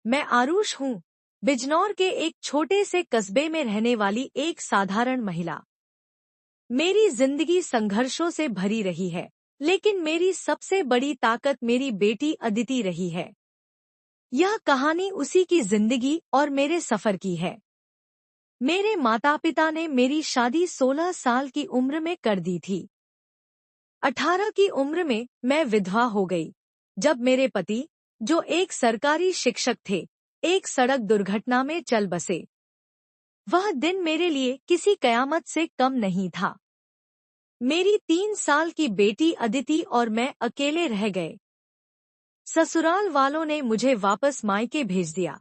मैं आरुष हूँ, बिजनौर के एक छोटे से कस्बे में रहने वाली एक साधारण महिला। मेरी जिंदगी संघर्षों से भरी रही है, लेकिन मेरी सबसे बड़ी ताकत मेरी बेटी अदिति रही है। यह कहानी उसी की जिंदगी और मेरे सफर की है। मेरे माता पिता ने मेरी शादी 16 साल की उम्र में कर दी थी। 18 की उम्र में मैं विधवा हो गई, जब मेरे पति, जो एक सरकारी शिक्षक थे, एक सड़क दुर्घटना में चल बसे। वह दिन मेरे लिए किसी कयामत से कम नहीं था। मेरी 3 साल की बेटी अदिति और मैं अकेले रह गए। ससुराल वालों ने मुझे वापस मायके भेज दिया।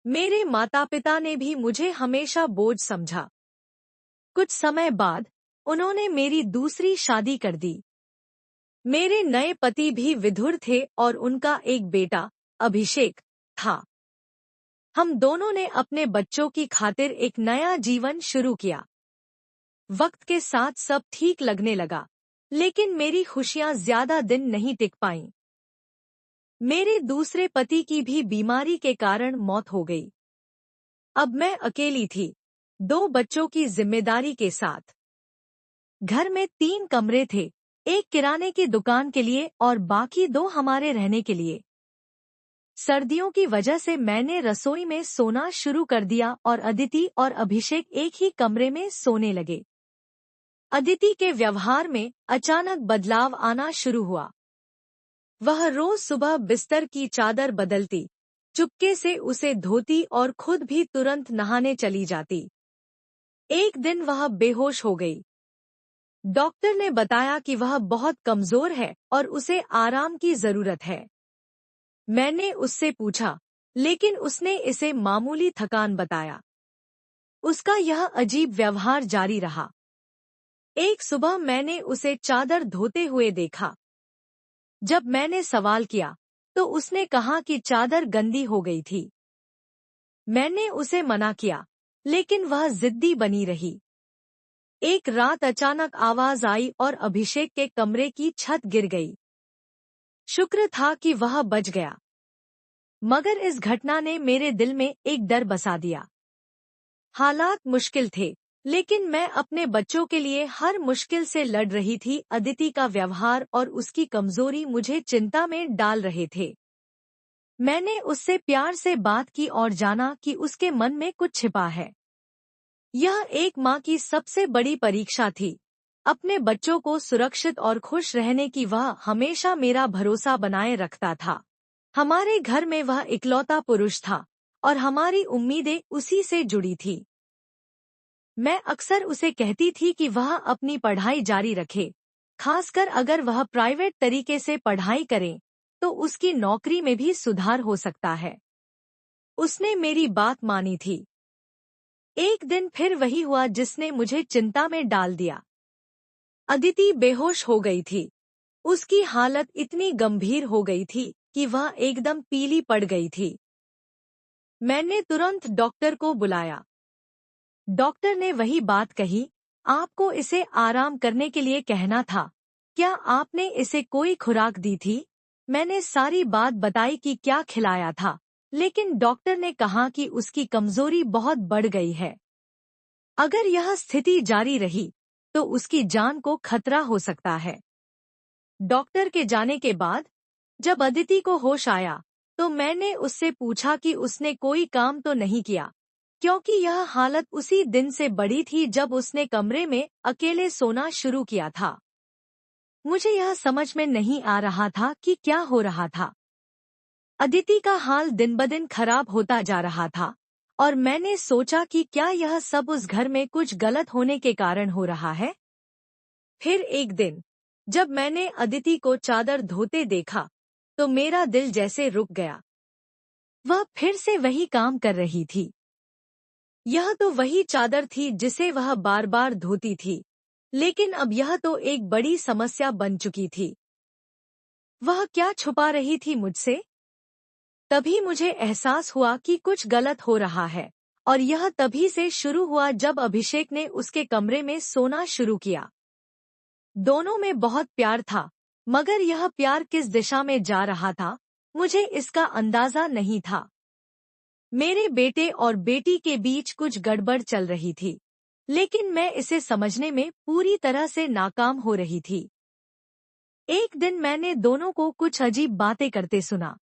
मेरे माता पिता ने भी मुझे हमेशा बोझ समझा। कुछ समय बाद उन्होंने मेरी दूसरी शादी कर दी। मेरे नए पति भी विधुर थे और उनका एक बेटा, अभिषेक, था। हम दोनों ने अपने बच्चों की खातिर एक नया जीवन शुरू किया। वक्त के साथ सब ठीक लगने लगा, लेकिन मेरी खुशियां ज्यादा दिन नहीं टिक पाईं। मेरे दूसरे पति की भी बीमारी के कारण मौत हो गई। अब मैं अकेली थी, 2 बच्चों की जिम्मेदारी के साथ। घर में 3 कमरे थे, एक किराने की दुकान के लिए और बाकी 2 हमारे रहने के लिए। सर्दियों की वजह से मैंने रसोई में सोना शुरू कर दिया और अदिति और अभिषेक एक ही कमरे में सोने लगे। अदिति के व्यवहार में अचानक बदलाव आना शुरू हुआ। वह रोज सुबह बिस्तर की चादर बदलती, चुपके से उसे धोती और खुद भी तुरंत नहाने चली जाती। एक दिन वह बेहोश हो गई। डॉक्टर ने बताया कि वह बहुत कमजोर है और उसे आराम की जरूरत है। मैंने उससे पूछा, लेकिन उसने इसे मामूली थकान बताया। उसका यह अजीब व्यवहार जारी रहा। एक सुबह मैंने उसे चादर धोते हुए देखा। जब मैंने सवाल किया, तो उसने कहा कि चादर गंदी हो गई थी। मैंने उसे मना किया, लेकिन वह जिद्दी बनी रही। एक रात अचानक आवाज आई और अभिषेक के कमरे की छत गिर गई। शुक्र था कि वह बच गया, मगर इस घटना ने मेरे दिल में एक डर बसा दिया। हालात मुश्किल थे, लेकिन मैं अपने बच्चों के लिए हर मुश्किल से लड़ रही थी। अदिति का व्यवहार और उसकी कमजोरी मुझे चिंता में डाल रहे थे। मैंने उससे प्यार से बात की और जाना कि उसके मन में कुछ छिपा है। यह एक माँ की सबसे बड़ी परीक्षा थी। अपने बच्चों को सुरक्षित और खुश रहने की वह हमेशा मेरा भरोसा बनाए रखता था। हमारे घर में वह इकलौता पुरुष था और हमारी उम्मीदें उसी से जुड़ी थी। मैं अक्सर उसे कहती थी कि वह अपनी पढ़ाई जारी रखे, खासकर अगर वह प्राइवेट तरीके से पढ़ाई करे, तो उसकी नौकरी में भी सुधार हो सकता है। उसने मेरी बात मानी थी। एक दिन फिर वही हुआ जिसने मुझे चिंता में डाल दिया। अदिति बेहोश हो गई थी। उसकी हालत इतनी गंभीर हो गई थी कि वह एकदम पीली पड़ गई थी। मैंने तुरंत डॉक्टर को बुलाया। डॉक्टर ने वही बात कही, आपको इसे आराम करने के लिए कहना था। क्या आपने इसे कोई खुराक दी थी? मैंने सारी बात बताई कि क्या खिलाया था, लेकिन डॉक्टर ने कहा कि उसकी कमजोरी बहुत बढ़ गई है। अगर यह स्थिति जारी रही, तो उसकी जान को खतरा हो सकता है। डॉक्टर के जाने के बाद जब अदिति को होश आया, तो मैंने उससे पूछा कि उसने कोई काम तो नहीं किया, क्योंकि यह हालत उसी दिन से बढ़ी थी जब उसने कमरे में अकेले सोना शुरू किया था। मुझे यह समझ में नहीं आ रहा था कि क्या हो रहा था। अदिति का हाल दिन ब दिन खराब होता जा रहा था और मैंने सोचा कि क्या यह सब उस घर में कुछ गलत होने के कारण हो रहा है। फिर एक दिन जब मैंने अदिति को चादर धोते देखा, तो मेरा दिल जैसे रुक गया। वह फिर से वही काम कर रही थी। यह तो वही चादर थी जिसे वह बार बार धोती थी, लेकिन अब यह तो एक बड़ी समस्या बन चुकी थी। वह क्या छुपा रही थी मुझसे? तभी मुझे एहसास हुआ कि कुछ गलत हो रहा है, और यह तभी से शुरू हुआ जब अभिषेक ने उसके कमरे में सोना शुरू किया। दोनों में बहुत प्यार था, मगर यह प्यार किस दिशा में जा रहा था, मुझे इसका अंदाजा नहीं था। मेरे बेटे और बेटी के बीच कुछ गड़बड़ चल रही थी, लेकिन मैं इसे समझने में पूरी तरह से नाकाम हो रही थी। एक दिन मैंने दोनों को कुछ अजीब बातें करते सुना।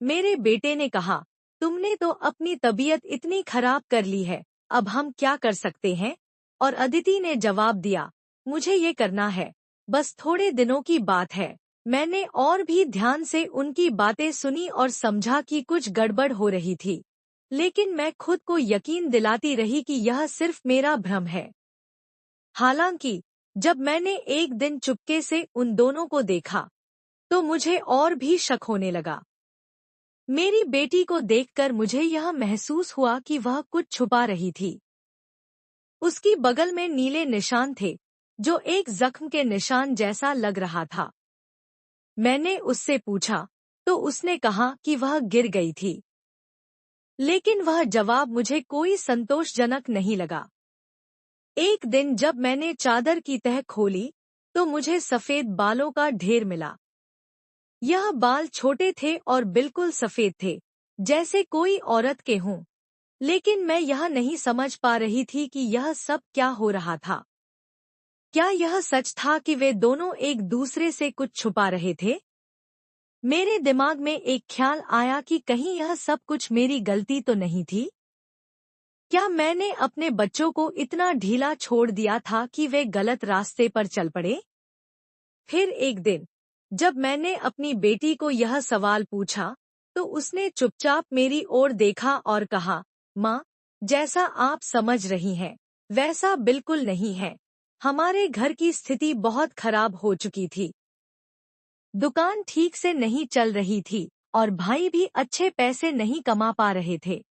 मेरे बेटे ने कहा, तुमने तो अपनी तबीयत इतनी खराब कर ली है, अब हम क्या कर सकते हैं? और अदिति ने जवाब दिया, मुझे ये करना है, बस थोड़े दिनों की बात है। मैंने और भी ध्यान से उनकी बातें सुनी और समझा कि कुछ गड़बड़ हो रही थी, लेकिन मैं खुद को यकीन दिलाती रही कि यह सिर्फ मेरा भ्रम है। हालांकि जब मैंने एक दिन चुपके से उन दोनों को देखा, तो मुझे और भी शक होने लगा। मेरी बेटी को देखकर मुझे यह महसूस हुआ कि वह कुछ छुपा रही थी। उसकी बगल में नीले निशान थे, जो एक जख्म के निशान जैसा लग रहा था। मैंने उससे पूछा, तो उसने कहा कि वह गिर गई थी, लेकिन वह जवाब मुझे कोई संतोषजनक नहीं लगा। एक दिन जब मैंने चादर की तह खोली, तो मुझे सफेद बालों का ढेर मिला। यह बाल छोटे थे और बिल्कुल सफेद थे, जैसे कोई औरत के हों, लेकिन मैं यह नहीं समझ पा रही थी कि यह सब क्या हो रहा था। क्या यह सच था कि वे दोनों एक दूसरे से कुछ छुपा रहे थे? मेरे दिमाग में एक ख्याल आया कि कहीं यह सब कुछ मेरी गलती तो नहीं थी। क्या मैंने अपने बच्चों को इतना ढीला छोड़ दिया था कि वे गलत रास्ते पर चल पड़े? फिर एक दिन जब मैंने अपनी बेटी को यह सवाल पूछा, तो उसने चुपचाप मेरी ओर देखा और कहा, माँ, जैसा आप समझ रही हैं, वैसा बिल्कुल नहीं है। हमारे घर की स्थिति बहुत खराब हो चुकी थी। दुकान ठीक से नहीं चल रही थी और भाई भी अच्छे पैसे नहीं कमा पा रहे थे।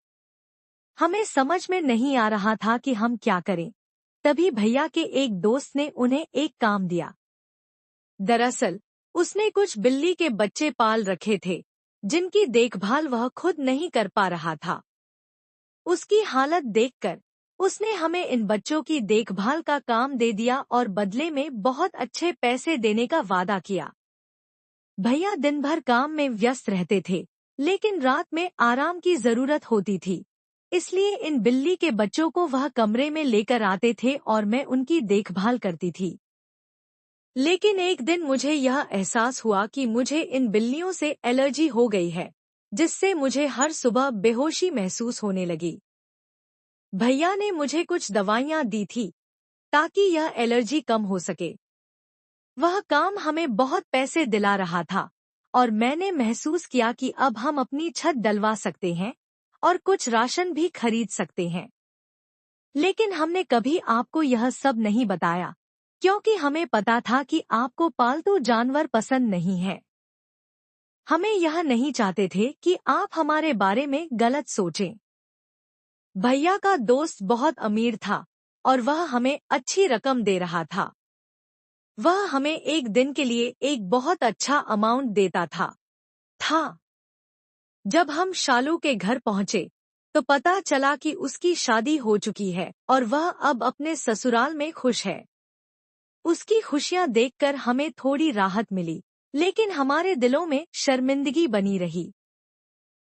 हमें समझ में नहीं आ रहा था कि हम क्या करें। तभी भैया के एक दोस्त ने उन्हें एक काम दिया। दरअसल उसने कुछ बिल्ली के बच्चे पाल रखे थे, जिनकी देखभाल वह खुद नहीं कर पा रहा था। उसकी हालत देखकर उसने हमें इन बच्चों की देखभाल का काम दे दिया और बदले में बहुत अच्छे पैसे देने का वादा किया। भैया दिन भर काम में व्यस्त रहते थे, लेकिन रात में आराम की जरूरत होती थी। इसलिए इन बिल्ली के बच्चों को वह कमरे में लेकर आते थे और मैं उनकी देखभाल करती थी। लेकिन एक दिन मुझे यह एहसास हुआ कि मुझे इन बिल्लियों से एलर्जी हो गई है, जिससे मुझे हर सुबह बेहोशी महसूस होने लगी। भैया ने मुझे कुछ दवाइयाँ दी थी, ताकि यह एलर्जी कम हो सके। वह काम हमें बहुत पैसे दिला रहा था और मैंने महसूस किया कि अब हम अपनी छत डलवा सकते हैं और कुछ राशन भी खरीद सकते हैं। लेकिन हमने कभी आपको यह सब नहीं बताया, क्योंकि हमें पता था कि आपको पालतू जानवर पसंद नहीं है। हमें यह नहीं चाहते थे कि आप हमारे बारे में गलत सोचें। भैया का दोस्त बहुत अमीर था और वह हमें अच्छी रकम दे रहा था। वह हमें एक दिन के लिए एक बहुत अच्छा अमाउंट देता था। जब हम शालू के घर पहुंचे, तो पता चला कि उसकी शादी हो चुकी है और वह अब अपने ससुराल में खुश है। उसकी खुशियां देखकर हमें थोड़ी राहत मिली, लेकिन हमारे दिलों में शर्मिंदगी बनी रही।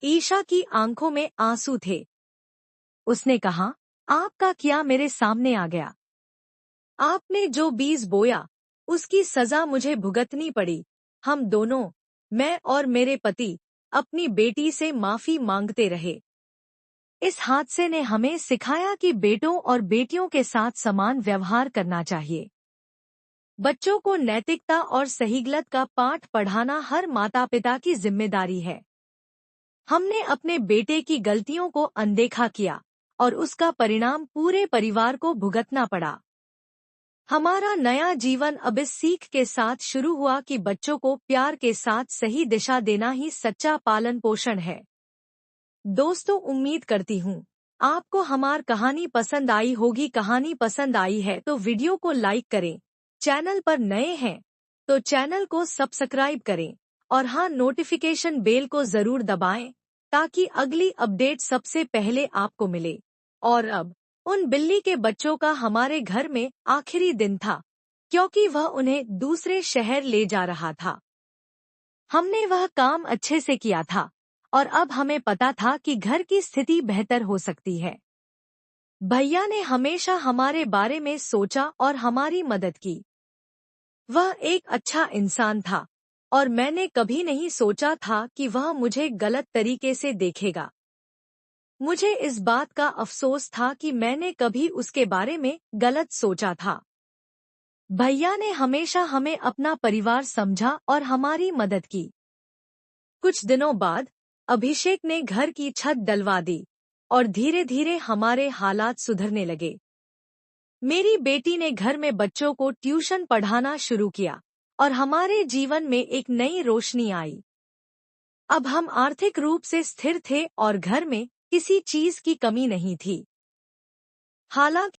ईशा की आंखों में आंसू थे। उसने कहा, आपका किया मेरे सामने आ गया। आपने जो बीज बोया, उसकी सजा मुझे भुगतनी पड़ी। हम दोनों, मैं और मेरे पति, अपनी बेटी से माफी मांगते रहे। इस हादसे ने हमें सिखाया कि बेटों और बेटियों के साथ समान व्यवहार करना चाहिए। बच्चों को नैतिकता और सहीगलत का पाठ पढ़ाना हर माता-पिता की जिम्मेदारी है। हमने अपने बेटे की गलतियों को अनदेखा किया और उसका परिणाम पूरे परिवार को भुगतना पड़ा। हमारा नया जीवन अब इस सीख के साथ शुरू हुआ कि बच्चों को प्यार के साथ सही दिशा देना ही सच्चा पालन पोषण है। दोस्तों, उम्मीद करती हूँ आपको हमारी कहानी पसंद आई होगी। कहानी पसंद आई है तो वीडियो को लाइक करें, चैनल पर नए हैं तो चैनल को सब्सक्राइब करें और हाँ, नोटिफिकेशन बेल को जरूर दबाएं ताकि अगली अपडेट सबसे पहले आपको मिले। और अब उन बिल्ली के बच्चों का हमारे घर में आखिरी दिन था, क्योंकि वह उन्हें दूसरे शहर ले जा रहा था। हमने वह काम अच्छे से किया था और अब हमें पता था कि घर की स्थिति बेहतर हो सकती है। भैया ने हमेशा हमारे बारे में सोचा और हमारी मदद की। वह एक अच्छा इंसान था और मैंने कभी नहीं सोचा था कि वह मुझे गलत तरीके से देखेगा। मुझे इस बात का अफसोस था कि मैंने कभी उसके बारे में गलत सोचा था। भैया ने हमेशा हमें अपना परिवार समझा और हमारी मदद की। कुछ दिनों बाद अभिषेक ने घर की छत डलवा दी और धीरे धीरे हमारे हालात सुधरने लगे। मेरी बेटी ने घर में बच्चों को ट्यूशन पढ़ाना शुरू किया और हमारे जीवन में एक नई रोशनी आई। अब हम आर्थिक रूप से स्थिर थे और घर में किसी चीज की कमी नहीं थी। हालांकि